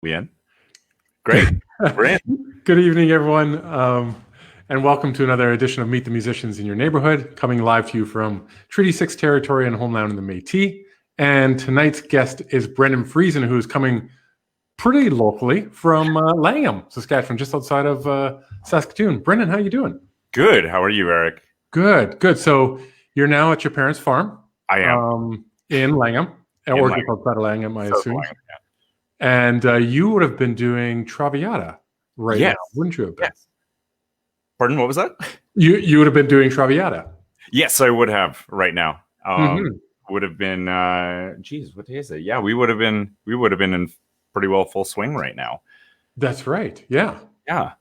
We in? Great. We're in. Good evening, everyone, and welcome to another edition of Meet the Musicians in Your Neighborhood, coming live to you from Treaty 6 territory and homeland in the Métis. And tonight's guest is Brenden Friesen, who is coming pretty locally from Langham, Saskatchewan, just outside of Saskatoon. Brenden, how you doing? Good. How are you, Eric? Good. So you're now at your parents' farm. I am. In Langham, or just outside of Langham, I assume. Langham, yeah. And you would have been doing Traviata now, wouldn't you have been? Yes. Pardon, what was that? You would have been doing Traviata. Yes, I would have right now. Would have been what day is it? Yeah, we would have been in pretty well full swing right now. That's right. Yeah. Yeah.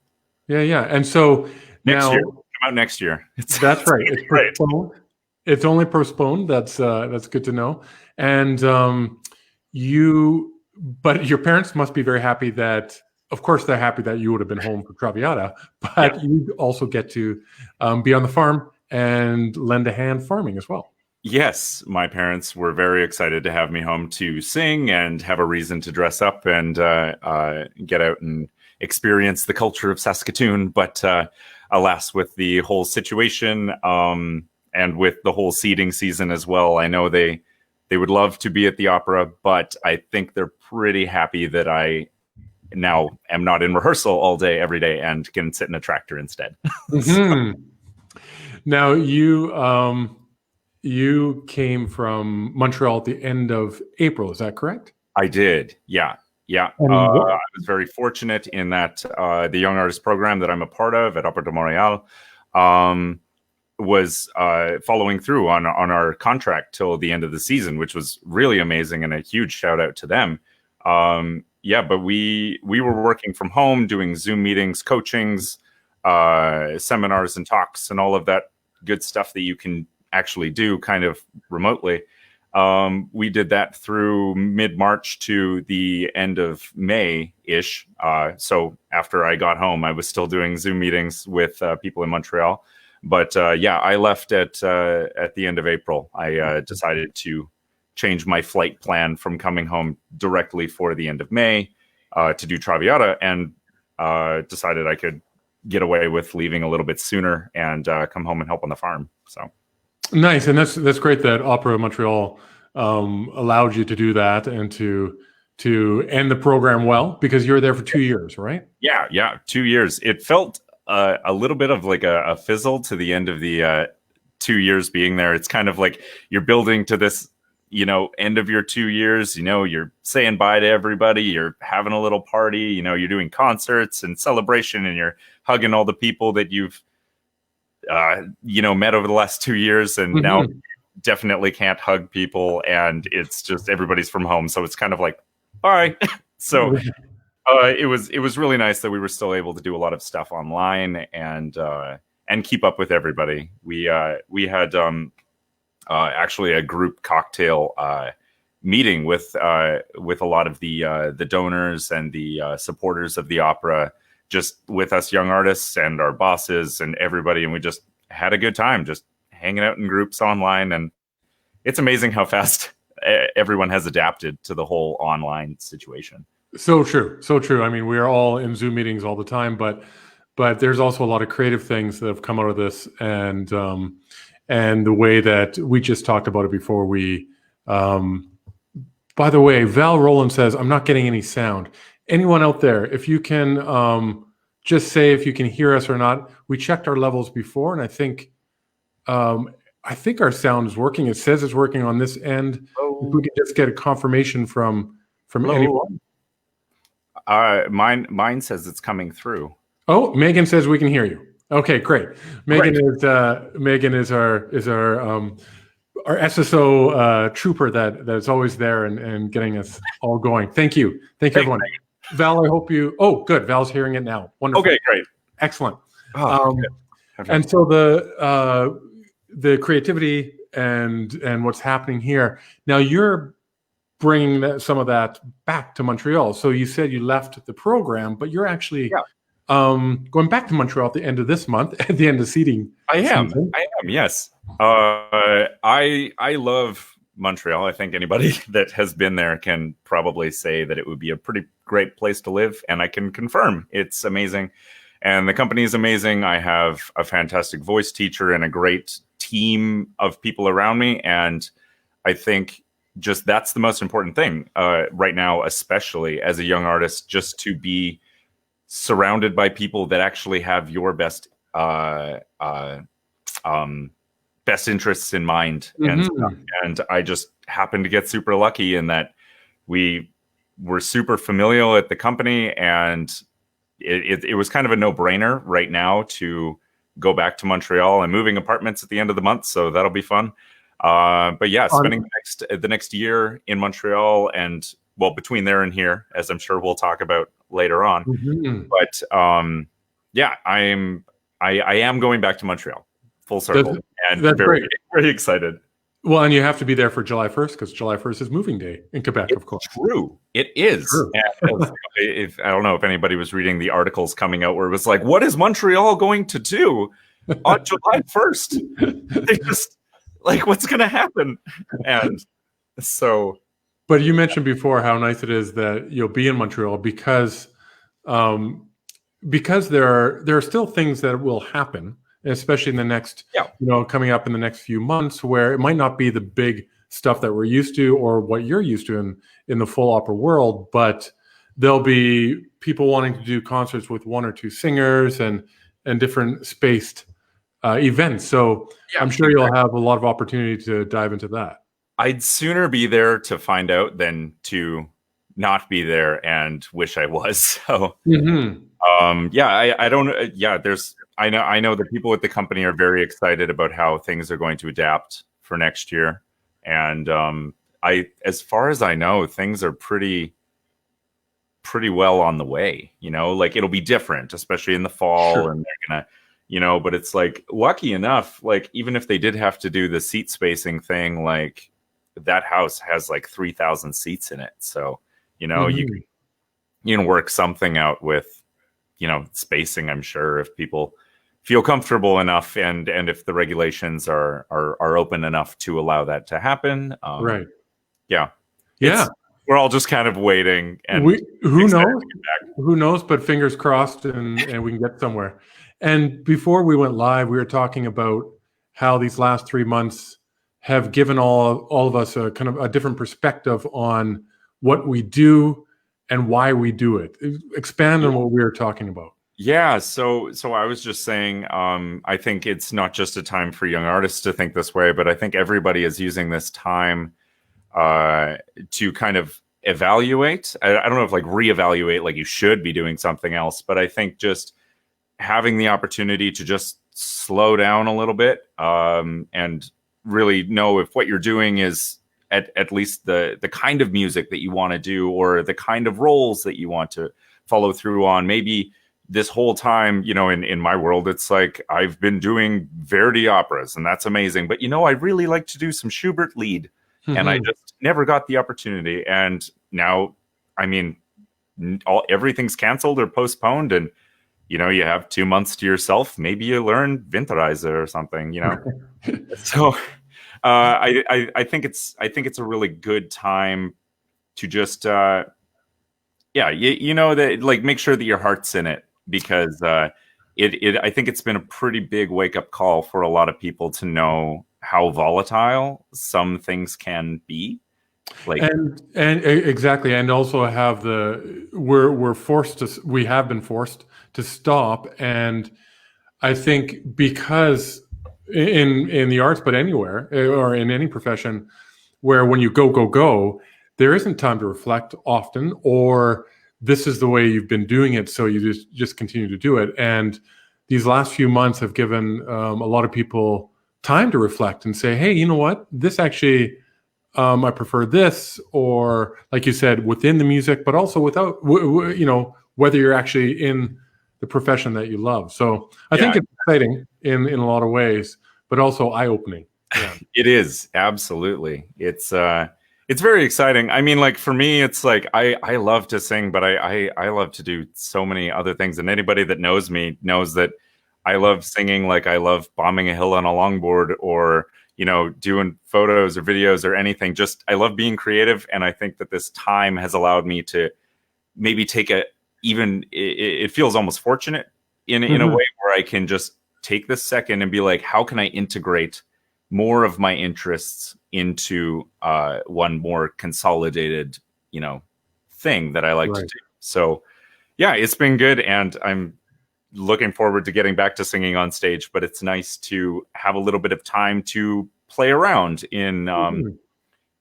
And so next year. Come out next year. That's right. It's postponed. It's only postponed. That's good to know. And but your parents must be very happy that, of course, they're happy that you would have been home for Traviata, but you also get to be on the farm and lend a hand farming as well. Yes, my parents were very excited to have me home to sing and have a reason to dress up and get out and experience the culture of Saskatoon. But alas, with the whole situation and with the whole seeding season as well, I know they would love to be at the opera, but I think they're pretty happy that I now am not in rehearsal all day, every day, and can sit in a tractor instead. Now, you came from Montreal at the end of April, is that correct? I did, yeah. I was very fortunate in that the Young Artist Program that I'm a part of at Opera de Montreal was following through on our contract till the end of the season, which was really amazing, and a huge shout out to them. But we were working from home, doing Zoom meetings, coachings, seminars and talks, and all of that good stuff that you can actually do kind of remotely. We did that through mid-March to the end of May-ish. So after I got home, I was still doing Zoom meetings with people in Montreal. But I left at the end of April. I decided to change my flight plan from coming home directly for the end of May to do Traviata, and decided I could get away with leaving a little bit sooner and come home and help on the farm. So nice, and that's great that Opera Montreal allowed you to do that and to end the program well, because you were there for 2 years, right? Yeah, 2 years. It felt a little bit of like a fizzle to the end of the 2 years being there. It's kind of like you're building to this, end of your 2 years, you're saying bye to everybody, you're having a little party, you're doing concerts and celebration, and you're hugging all the people that you've, met over the last 2 years. And now you definitely can't hug people, and it's just everybody's from home. So it's kind of like, bye. So it was really nice that we were still able to do a lot of stuff online and keep up with everybody. We had actually a group cocktail meeting with a lot of the donors and the supporters of the opera, just with us young artists and our bosses and everybody, and we just had a good time, just hanging out in groups online. And it's amazing how fast everyone has adapted to the whole online situation. So true. I mean, we are all in Zoom meetings all the time, but there's also a lot of creative things that have come out of this, and the way that we just talked about it before we. By the way, Val Rowland says, "I'm not getting any sound." Anyone out there, if you can just say if you can hear us or not. We checked our levels before, and I think our sound is working. It says it's working on this end. If we could just get a confirmation from anyone. Mine says it's coming through. Oh, Megan says we can hear you. Okay, great. Megan is our SSO trooper that's always there and getting us all going. Thank you, everyone. Megan. Val, I hope you. Oh, good. Val's hearing it now. Wonderful. Okay, great. Excellent. Okay. And so the creativity and what's happening here now, you're bringing some of that back to Montreal. So you said you left the program, but you're actually going back to Montreal at the end of this month, at the end of seeding. I am. Yes. I love Montreal. I think anybody that has been there can probably say that it would be a pretty great place to live, and I can confirm it's amazing. And the company is amazing. I have a fantastic voice teacher and a great team of people around me. And I think just that's the most important thing right now, especially as a young artist, just to be surrounded by people that actually have your best interests in mind. And stuff. And I just happened to get super lucky in that we were super familial at the company, and it was kind of a no-brainer right now to go back to Montreal. I'm moving apartments at the end of the month, so that'll be fun. But yeah, spending the next year in Montreal, and well, between there and here, as I'm sure we'll talk about later on. But yeah, I am going back to Montreal, full circle, and that's very, great. very excited. Well, and you have to be there for July 1st, because July 1st is moving day in Quebec, of course. True. It is. True. And I don't know if anybody was reading the articles coming out where it was like, what is Montreal going to do on July 1st? They just, like, what's going to happen? And so... But you mentioned before how nice it is that you'll be in Montreal because there are still things that will happen, especially in the next, coming up in the next few months, where it might not be the big stuff that we're used to or what you're used to in the full opera world, but there'll be people wanting to do concerts with one or two singers and different spaced events. So I'm sure you'll have a lot of opportunity to dive into that. I'd sooner be there to find out than to not be there and wish I was. So, I don't. Yeah, I know that people at the company are very excited about how things are going to adapt for next year, and as far as I know, things are pretty well on the way. Like it'll be different, especially in the fall, and they're gonna, but it's like lucky enough, like even if they did have to do the seat spacing thing, like. That house has like 3,000 seats in it. So, you can work something out with, spacing, I'm sure, if people feel comfortable enough and if the regulations are open enough to allow that to happen. Right. Yeah. Yeah. We're all just kind of waiting. And who knows? Who knows? But fingers crossed and we can get somewhere. And before we went live, we were talking about how these last 3 months have given all of us a kind of a different perspective on what we do and why we do it. Expand on what we were talking about. Yeah, so I was just saying, I think it's not just a time for young artists to think this way, but I think everybody is using this time to kind of evaluate. I don't know if like reevaluate, like you should be doing something else, but I think just having the opportunity to just slow down a little bit and really know if what you're doing is at least the kind of music that you want to do or the kind of roles that you want to follow through on. Maybe this whole time, in my world, it's like I've been doing Verdi operas and that's amazing. But, I really like to do some Schubert lead and I just never got the opportunity. And now, I mean, everything's canceled or postponed and, you have 2 months to yourself. Maybe you learn Winterreise or something, So I think it's a really good time to just that like make sure that your heart's in it because I think it's been a pretty big wake up call for a lot of people to know how volatile some things can be. Like and exactly, and also have we have been forced to stop, and I think because in the arts, but anywhere or in any profession, where when you go, there isn't time to reflect often, or this is the way you've been doing it, so you just continue to do it. And these last few months have given a lot of people time to reflect and say, hey, you know what? This actually, I prefer this, or like you said, within the music, but also without, whether you're actually in the profession that you love. So I think it's exciting in a lot of ways, but also eye-opening. Yeah. It is, absolutely. It's very exciting. I mean, like for me, it's like I love to sing, but I love to do so many other things. And anybody that knows me knows that I love singing, like I love bombing a hill on a longboard or, doing photos or videos or anything. Just I love being creative. And I think that this time has allowed me to maybe take it feels almost fortunate in a way where I can just take this second and be like, how can I integrate more of my interests into one more consolidated, thing that I like to do. So yeah, it's been good, and I'm looking forward to getting back to singing on stage, but it's nice to have a little bit of time to play around in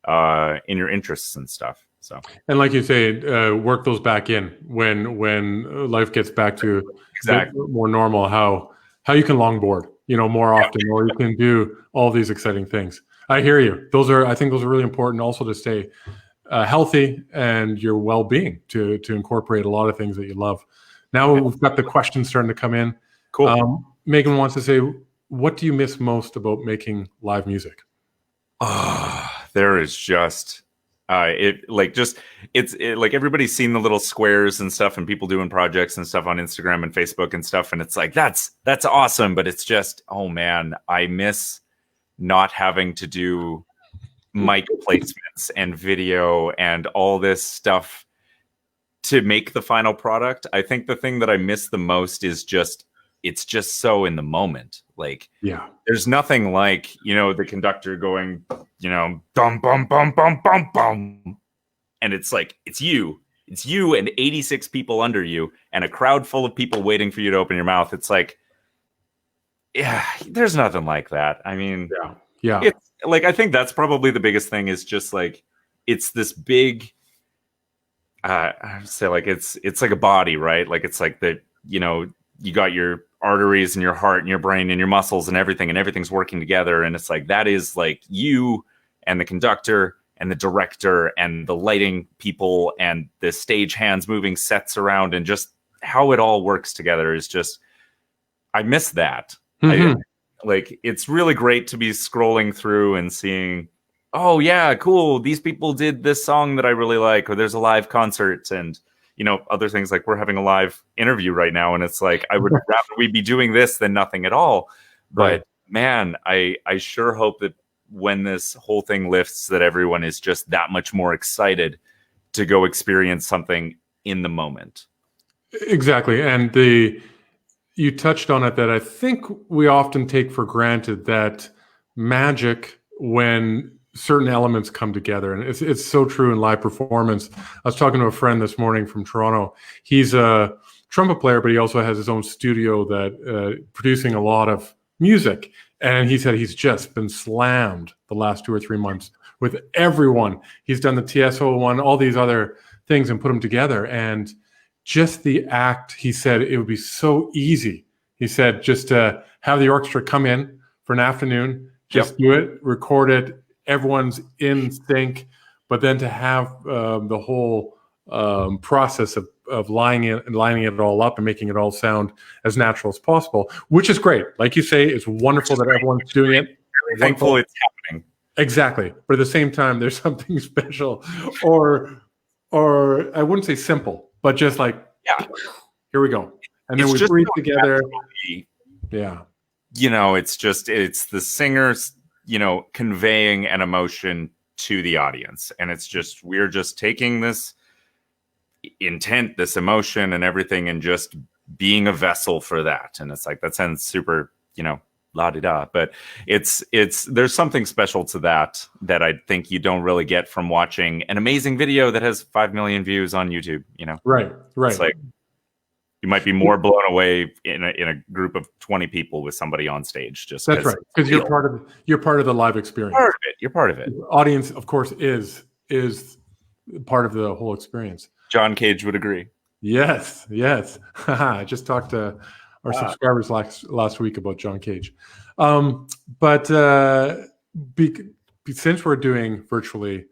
your interests and stuff. So, and like you say, work those back in when life gets back to more normal, how you can longboard, more often, or you can do all these exciting things. I hear you. I think those are really important also to stay healthy and your well-being, to incorporate a lot of things that you love. Now we've got the questions starting to come in. Cool. Megan wants to say, what do you miss most about making live music? There is just it's like everybody's seen the little squares and stuff and people doing projects and stuff on Instagram and Facebook and stuff, and it's like that's awesome, but it's just, oh man, I miss not having to do mic placements and video and all this stuff to make the final product. I think the thing that I miss the most is it's just so in the moment. Like, there's nothing like, the conductor going, bum, bum, bum, bum, bum, bum. And it's like, it's you and 86 people under you and a crowd full of people waiting for you to open your mouth. It's like, yeah, there's nothing like that. I mean, it's like, I think that's probably the biggest thing, is just like, it's this big, I would say, like, it's like a body, right? Like, it's like you got your arteries and your heart and your brain and your muscles and everything's working together. And it's like, that is like you and the conductor and the director and the lighting people and the stage hands moving sets around, and just how it all works together is just, I miss that. Like, it's really great to be scrolling through and seeing, oh yeah, cool, these people did this song that I really like, or there's a live concert, and other things, like we're having a live interview right now, and it's like, I would rather we be doing this than nothing at all. But man, I sure hope that when this whole thing lifts, that everyone is just that much more excited to go experience something in the moment. Exactly. And you touched on it, that I think we often take for granted, that magic when certain elements come together. And it's so true in live performance. I was talking to a friend this morning from Toronto. He's a trumpet player, but he also has his own studio that producing a lot of music. And he said he's just been slammed the last 2 or 3 months with everyone. He's done the TSO one, all these other things, and put them together. And just the act, he said it would be so easy. He said just to have the orchestra come in for an afternoon, just do it, record it, everyone's in sync, but then to have the whole process of lining it all up and making it all sound as natural as possible, which is great. Like you say, it's wonderful that everyone's doing it. Really thankful it's happening. Exactly. But at the same time, there's something special, or I wouldn't say simple, but just like, here we go. And then we breathe together. It's the singers, conveying an emotion to the audience. And it's just, we're just taking this intent, this emotion and everything, and just being a vessel for that. And it's like, that sounds super, la-di-da, but there's something special to that I think you don't really get from watching an amazing video that has 5 million views on YouTube, Right. It's like, you might be more blown away in a group of 20 people with somebody on stage. Just that's right, because you're part of the live experience. You're part of it. The audience, of course, is part of the whole experience. John Cage would agree. Yes. I just talked to our subscribers last week about John Cage. But since we're doing virtual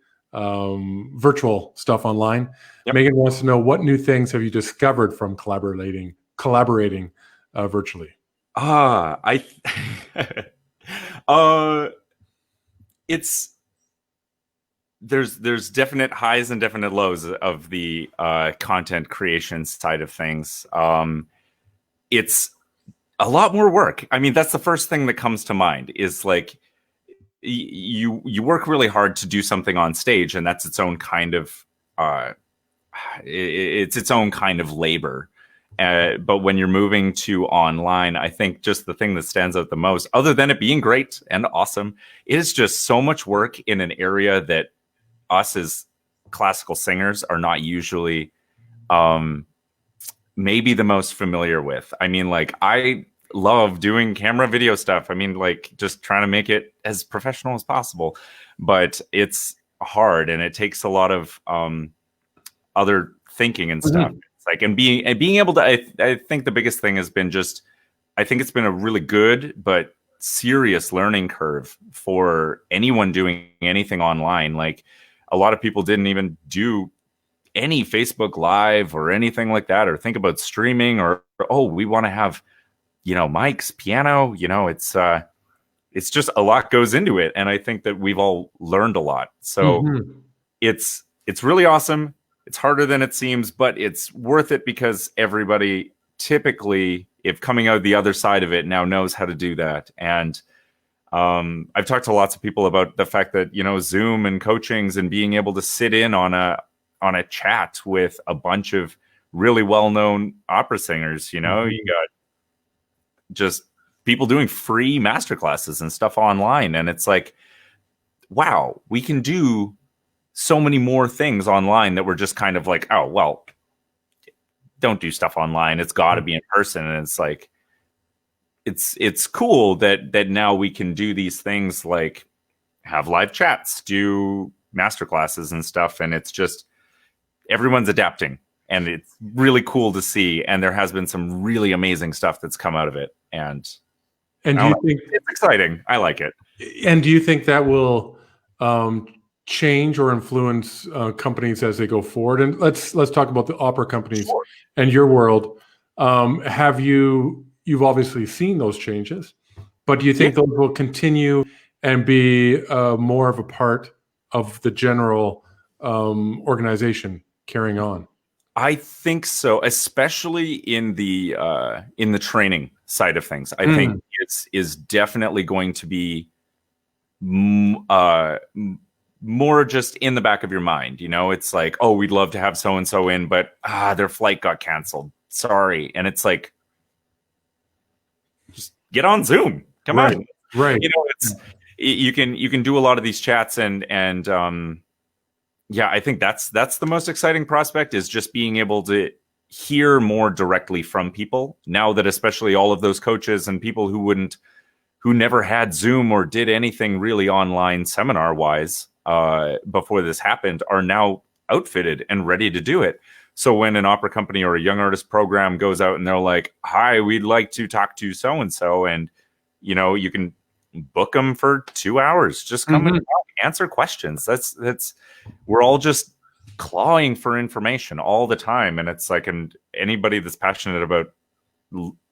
stuff online, Megan wants to know, what new things have you discovered from collaborating virtually? There's definite highs and definite lows of the content creation side of things. It's a lot more work. I mean, that's the first thing that comes to mind, is like, you work really hard to do something on stage, and that's its own kind of it's its own kind of labor. But when you're moving to online, I think just the thing that stands out the most, other than it being great and awesome, it is just so much work in an area that us as classical singers are not usually maybe the most familiar with. I mean, like, I love doing camera video stuff. I mean, like, just trying to make it as professional as possible, but it's hard and it takes a lot of other thinking and stuff. It's like, and being able to, I think the biggest thing has been just, I think it's been a really good but serious learning curve for anyone doing anything online. Like, a lot of people didn't even do any Facebook Live or anything like that, or think about streaming, or oh, we want to have, you know, mics, piano. You know, it's just a lot goes into it, and I think that we've all learned a lot. So it's really awesome. It's harder than it seems, but it's worth it because everybody typically, if coming out the other side of it, now knows how to do that. And I've talked to lots of people about the fact that, you know, Zoom and coachings and being able to sit in on a chat with a bunch of really well-known opera singers. You know, you got just people doing free masterclasses and stuff online, and it's like, wow, we can do so many more things online that we're just kind of like, oh, well, don't do stuff online. It's got to be in person. And it's like, it's cool that now we can do these things, like have live chats, do masterclasses and stuff. And it's just, everyone's adapting, and it's really cool to see. And there has been some really amazing stuff that's come out of it. And do you think it's exciting? I like it. And do you think that will change or influence companies as they go forward? And let's talk about the opera companies and your world. You've obviously seen those changes, but do you think those will continue and be more of a part of the general organization carrying on? I think so, especially in the training side of things. I think is definitely going to be more just in the back of your mind. You know, it's like, oh, we'd love to have so and so in, but their flight got canceled. Sorry. And it's like, just get on Zoom. Come on. Right. You know, it's you can do a lot of these chats, and yeah, I think that's the most exciting prospect, is just being able to hear more directly from people now that, especially all of those coaches and people who never had Zoom or did anything really online seminar wise before this happened, are now outfitted and ready to do it. So when an opera company or a young artist program goes out and they're like, hi, we'd like to talk to so-and-so, and, you know, you can book them for 2 hours, just come and answer questions. That's we're all just clawing for information all the time. And it's like, and anybody that's passionate about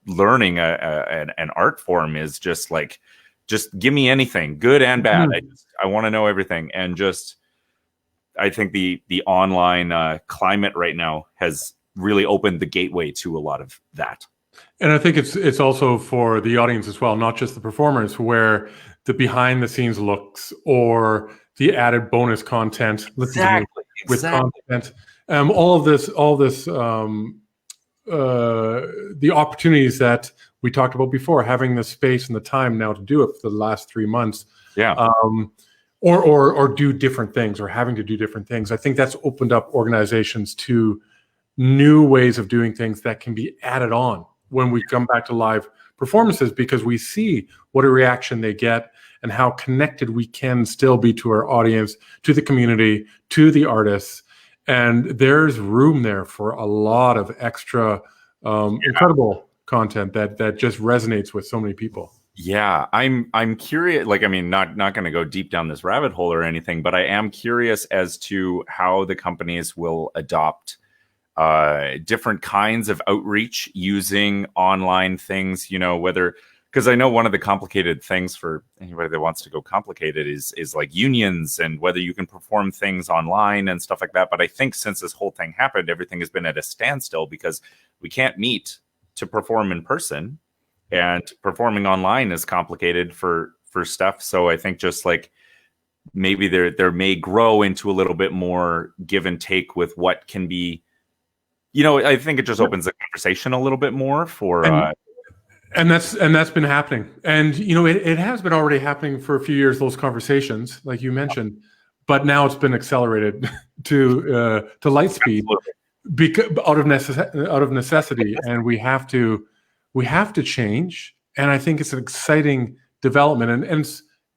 learning an art form is just like, just give me anything, good and bad. I want to know everything. And just, I think the online climate right now has really opened the gateway to a lot of that. And I think it's also for the audience as well, not just the performers, where the behind the scenes looks or the added bonus content, Exactly. content, all this, the opportunities that we talked about before, having the space and the time now to do it for the last 3 months. Yeah. Or do different things, or having to do different things. I think that's opened up organizations to new ways of doing things that can be added on when we come back to live performances, because we see what a reaction they get and how connected we can still be to our audience, to the community, to the artists. And there's room there for a lot of extra incredible content that just resonates with so many people. Yeah, I'm curious. Like, I mean, not going to go deep down this rabbit hole or anything, but I am curious as to how the companies will adopt different kinds of outreach using online things. You know, whether, because I know one of the complicated things for anybody that wants to go complicated is like unions and whether you can perform things online and stuff like that. But I think since this whole thing happened, everything has been at a standstill because we can't meet to perform in person. And performing online is complicated for stuff. So I think just like maybe there may grow into a little bit more give and take with what can be I think it just opens the conversation a little bit more for. And that's been happening, and it has been already happening for a few years. Those conversations, like you mentioned, but now it's been accelerated to light speed because out of necessity, and we have to change. And I think it's an exciting development, and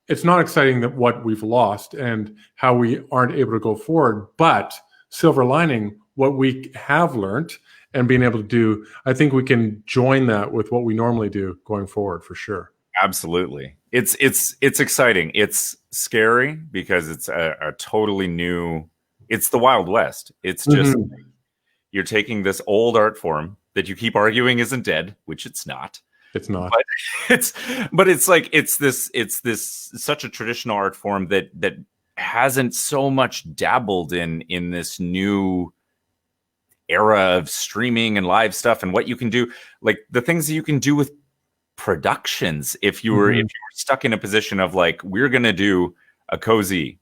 it's not exciting that what we've lost and how we aren't able to go forward, but silver lining, what we have learned and being able to do, I think we can join that with what we normally do going forward for sure. Absolutely. It's exciting. It's scary because it's a totally new, it's the Wild West. It's just, you're taking this old art form that you keep arguing isn't dead, which it's not. It's not. But it's like it's this such a traditional art form that hasn't so much dabbled in this new era of streaming and live stuff and what you can do, like the things that you can do with productions. If you were stuck in a position of like, we're gonna do a cozy,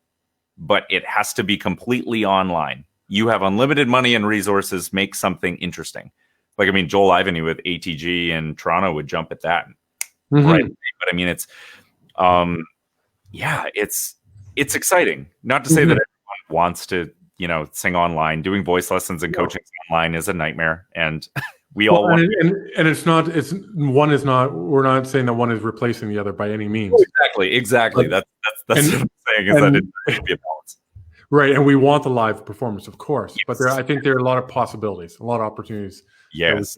but it has to be completely online. You have unlimited money and resources, make something interesting. Like, I mean, Joel Ivany with ATG and Toronto would jump at that. Right. But I mean, it's it's exciting. Not to say that everyone wants to, sing online. Doing voice lessons and coaching online is a nightmare. And we all want and it's not, we're not saying that one is replacing the other by any means. Exactly. That's what I'm saying, is that it should be a balance. Right. And we want the live performance, of course. Yes. But I think there are a lot of possibilities, a lot of opportunities. Yes.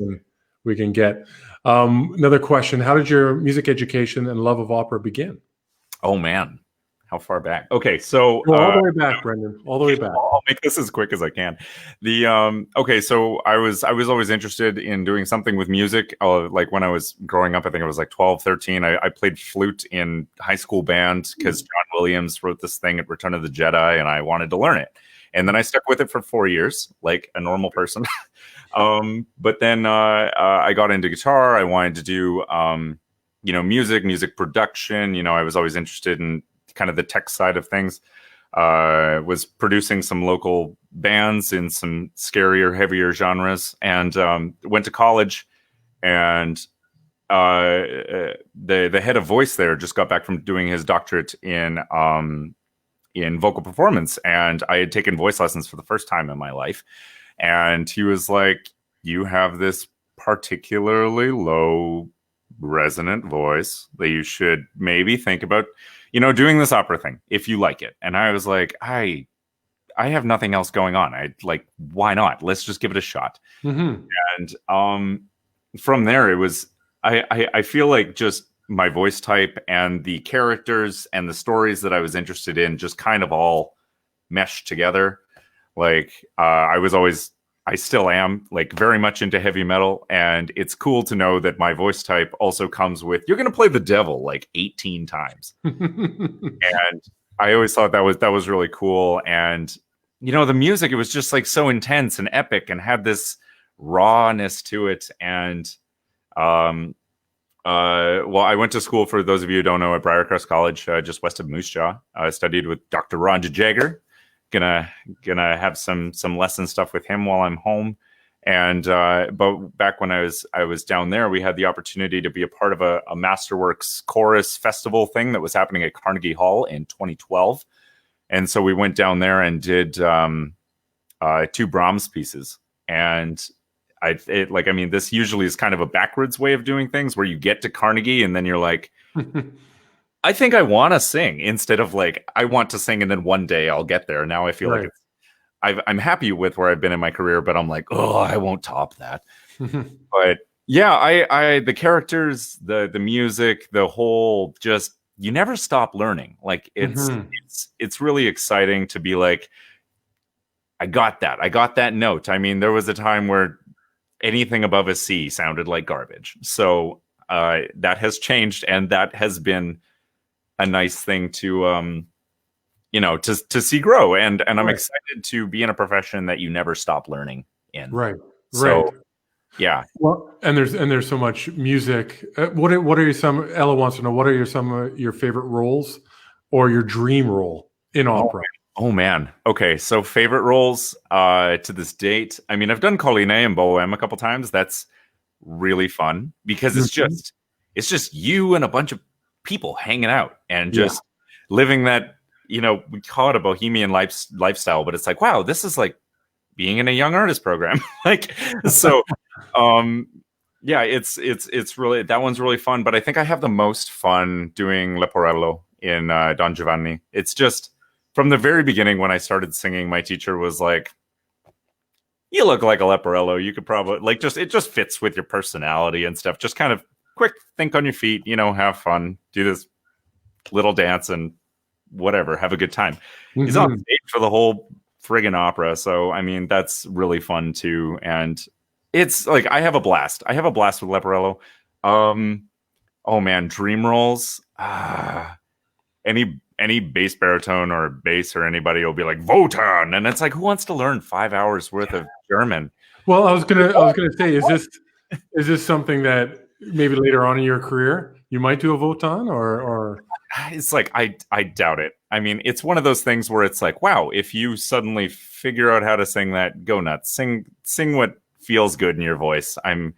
We can get. Another question. How did your music education and love of opera begin? Oh, man. How far back? Okay, so all the way back, Brenden. All the way back. I'll make this as quick as I can. So I was always interested in doing something with music. Like when I was growing up, I think I was like 12, 13. I played flute in high school band because John Williams wrote this thing at Return of the Jedi, and I wanted to learn it. And then I stuck with it for 4 years, like a normal person. But then I got into guitar. I wanted to do, music production. I was always interested in kind of the tech side of things. Was producing some local bands in some scarier, heavier genres, and went to college. And the head of voice there just got back from doing his doctorate in vocal performance, and I had taken voice lessons for the first time in my life. And he was like, "You have this particularly low resonant voice that you should maybe think about, doing this opera thing if you like it." And I was like, I have nothing else going on. Why not? Let's just give it a shot. And from there, it was, I feel like just my voice type and the characters and the stories that I was interested in just kind of all meshed together. Like, I still am like very much into heavy metal, and it's cool to know that my voice type also comes with, you're going to play the devil like 18 times. And I always thought that was really cool. And, the music, it was just like so intense and epic and had this rawness to it. And, I went to school, for those of you who don't know, at Briarcrest College, just west of Moose Jaw. I studied with Dr. Rhonda Jagger. Gonna have some lesson stuff with him while I'm home. And but back when I was down there, we had the opportunity to be a part of a Masterworks chorus festival thing that was happening at Carnegie Hall in 2012. And so we went down there and did 2 Brahms pieces. And this usually is kind of a backwards way of doing things, where you get to Carnegie and then you're like, I think I want to sing, instead of like, I want to sing and then one day I'll get there. Now I feel like I'm happy with where I've been in my career, but I'm like, oh, I won't top that. But yeah, the characters, the music, the whole, just, you never stop learning. Like it's really exciting to be like, I got that note. I mean, there was a time where anything above a C sounded like garbage. So that has changed, and that has been a nice thing to to see grow, and I'm excited to be in a profession that you never stop learning in. So, yeah. Well, and there's so much music. What are some? Ella wants to know, what are some of your favorite roles or your dream role in opera? Oh man. Okay, so favorite roles to this date. I mean, I've done Colline and Bohème a couple times. That's really fun because Mhm. it's just you and a bunch of people hanging out and Yeah. just living that, we call it a bohemian lifestyle, but it's like, wow, this is like being in a young artist program. Like, so um yeah, it's really, that one's really fun, but I think I have the most fun doing Leporello in Don Giovanni. It's just from the very beginning when I started singing, my teacher was like, you look like a Leporello. You could probably like it just fits with your personality and stuff. Just kind of quick, think on your feet, have fun, do this little dance and whatever, have a good time. He's on Mhm. stage for the whole friggin' opera. So, I mean, that's really fun too. And it's like, I have a blast. I have a blast with Leporello. Um, oh man, dream rolls. Any bass baritone or bass or anybody will be like Wotan, and it's like, who wants to learn 5 hours worth of German? Well, I was gonna say, is this something that maybe later on in your career you might do a Votan or It's like, I doubt it. I mean, it's one of those things where it's like, wow, if you suddenly figure out how to sing that, go nuts. Sing what feels good in your voice. I'm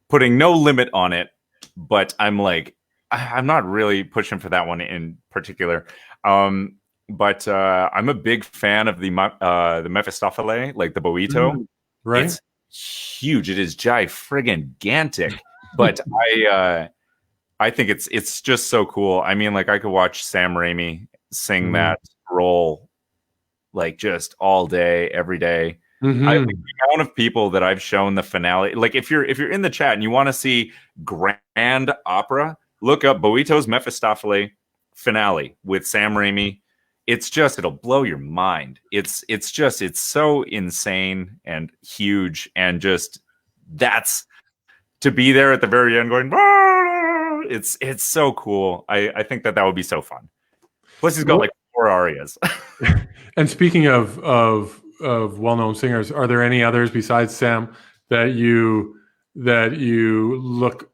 putting no limit on it, but I'm like, I'm not really pushing for that one in particular. But I'm a big fan of the Mephistopheles, like the Boito. right? It's huge. It is friggin' gantic. But I think it's just so cool. I mean, like, I could watch Sam Raimi sing that role like just all day, every day. Mm-hmm. The amount of people that I've shown the finale, like if you're in the chat and you want to see grand opera, look up Boito's Mephistopheles finale with Sam Raimi. It's just, it'll blow your mind. It's so insane and huge, and just, that's, to be there at the very end going, "Ah!" It's so cool. I think that would be so fun. Plus, he's got like 4 arias. And speaking of well-known singers, are there any others besides Sam that you look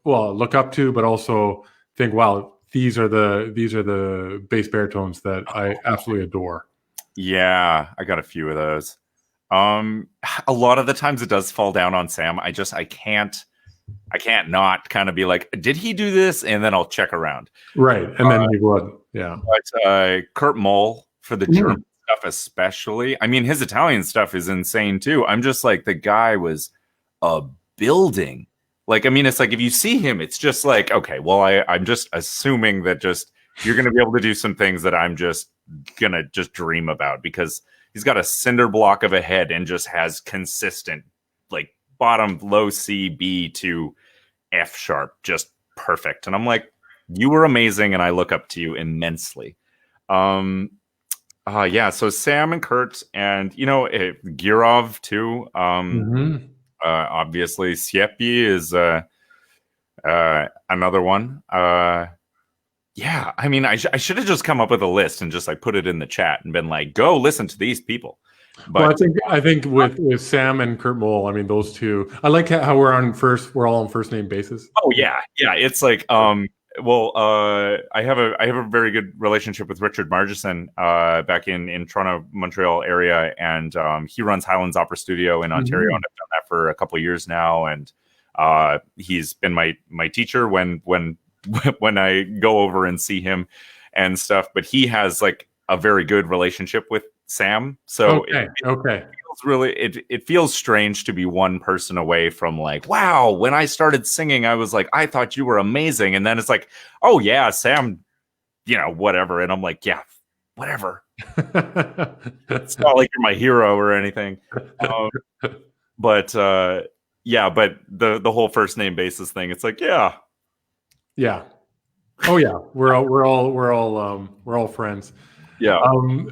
up to, but also think, wow, these are the bass baritones that I absolutely adore? Yeah, I got a few of those. A lot of the times it does fall down on Sam. I can't not kind of be like, did he do this? And then I'll check around. Right, and then you would, yeah. But Kurt Moll for the German stuff, especially. I mean, his Italian stuff is insane too. I'm just like, the guy was a building. Like, I mean, it's like, if you see him, it's just like, okay, well, I'm just assuming that just you're going to be able to do some things that I'm just going to just dream about, because he's got a cinder block of a head and just has consistent, like, bottom, low C, B to F sharp, just perfect. And I'm like, you were amazing, and I look up to you immensely. Yeah, so Sam and Kurt, and Girov too. Obviously Siepi is another one. Yeah, I mean, I should have just come up with a list and just like put it in the chat and been like, go listen to these people. But well, I think with Sam and Kurt Moll, I mean, those two. I like how we're all on first name basis. Oh yeah, it's like I have a very good relationship with Richard Margison back in Toronto, Montreal area, and he runs Highlands Opera Studio in Ontario, and I've done that for a couple of years now, and he's been my teacher when when I go over and see him and stuff. But he has like a very good relationship with Sam, so okay. It feels strange to be one person away from like, wow, when I started singing, I was like, I thought you were amazing, and then it's like, oh yeah, Sam, whatever, and I'm like, yeah, whatever. It's not like you're my hero or anything, but yeah, but the whole first name basis thing, it's like, yeah. Oh yeah, we're all friends. Yeah.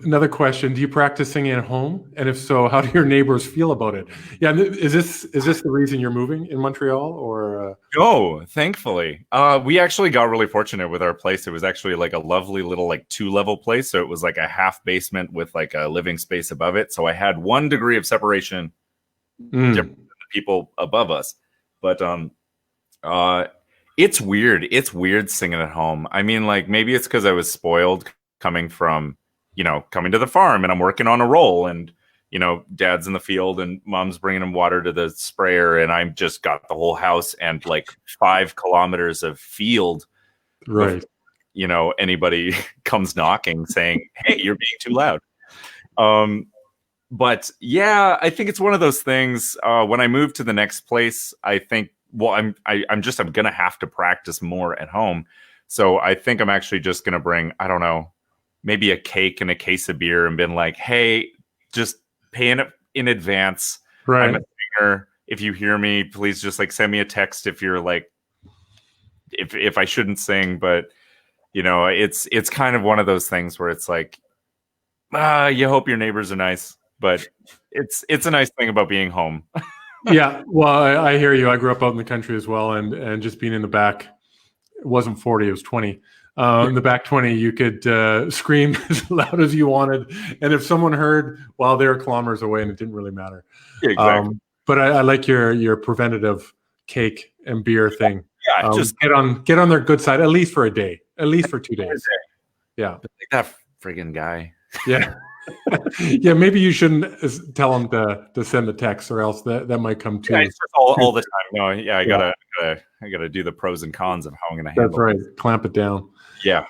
Another question: do you practice singing at home? And if so, how do your neighbors feel about it? Yeah, is this the reason you're moving in Montreal, or? No, thankfully, we actually got really fortunate with our place. It was actually like a lovely little like 2-level place, so it was like a half basement with like a living space above it. So I had 1 degree of separation different than the people above us. But it's weird. It's weird singing at home. I mean, like, maybe it's because I was spoiled coming from coming to the farm and I'm working on a roll, and dad's in the field and mom's bringing him water to the sprayer, and I'm just got the whole house and like 5 kilometers of field. Right. Anybody comes knocking saying, hey, you're being too loud. But yeah, I think it's one of those things. When I move to the next place, I think, I'm going to have to practice more at home. So I think I'm actually just going to bring, I don't know, maybe a cake and a case of beer and been like, hey, just paying it in advance. Right. I'm a singer. If you hear me, please just like send me a text if you're like, if I shouldn't sing. But it's kind of one of those things where it's like, you hope your neighbors are nice, but it's a nice thing about being home. Yeah, well, I hear you. I grew up out in the country as well, and just being in the back, it wasn't 40, it was 20. In the back 20, you could scream as loud as you wanted, and if someone heard, well, they were kilometers away, and it didn't really matter. Yeah, exactly. But I like your preventative cake and beer thing. Yeah, just get on their good side, at least for a day, at least for 2 days. Yeah, like that friggin' guy. Yeah. Yeah, maybe you shouldn't tell them to send a text, or else that might come too. Yeah, it's just all the time. No, yeah, I gotta do the pros and cons of how I'm gonna handle. That's right. Clamp it down. Yeah.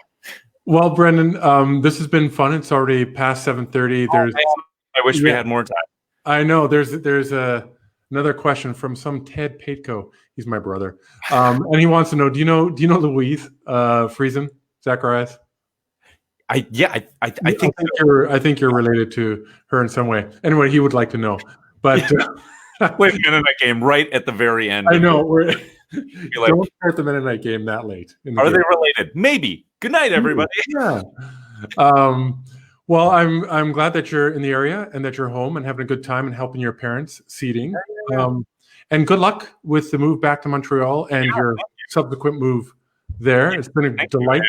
Well, Brenden, this has been fun. It's already past 7:30. I wish we had more time. I know. There's another question from some Ted Paetkau. He's my brother, and he wants to know: Do you know Louise Friesen, Zacharias? I think you're related to her in some way. Anyway, he would like to know. But wait, Mennonite game right at the very end. I know. Don't start the Mennonite game that late. Are they related? Maybe. Good night, everybody. Yeah. Well, I'm glad that you're in the area and that you're home and having a good time and helping your parents seeding. And good luck with the move back to Montreal and your subsequent move there. It's been a delight.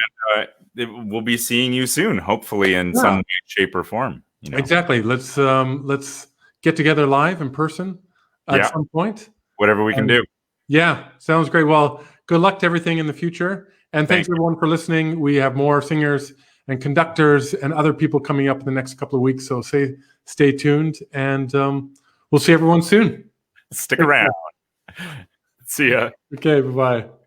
We'll be seeing you soon, hopefully in some way, shape, or form. Exactly. Let's get together live in person at some point. Whatever we can do. Yeah, sounds great. Well, good luck to everything in the future. And thanks everyone for listening. We have more singers and conductors and other people coming up in the next couple of weeks. So stay tuned, and we'll see everyone soon. Stick around. See ya. Okay, bye-bye.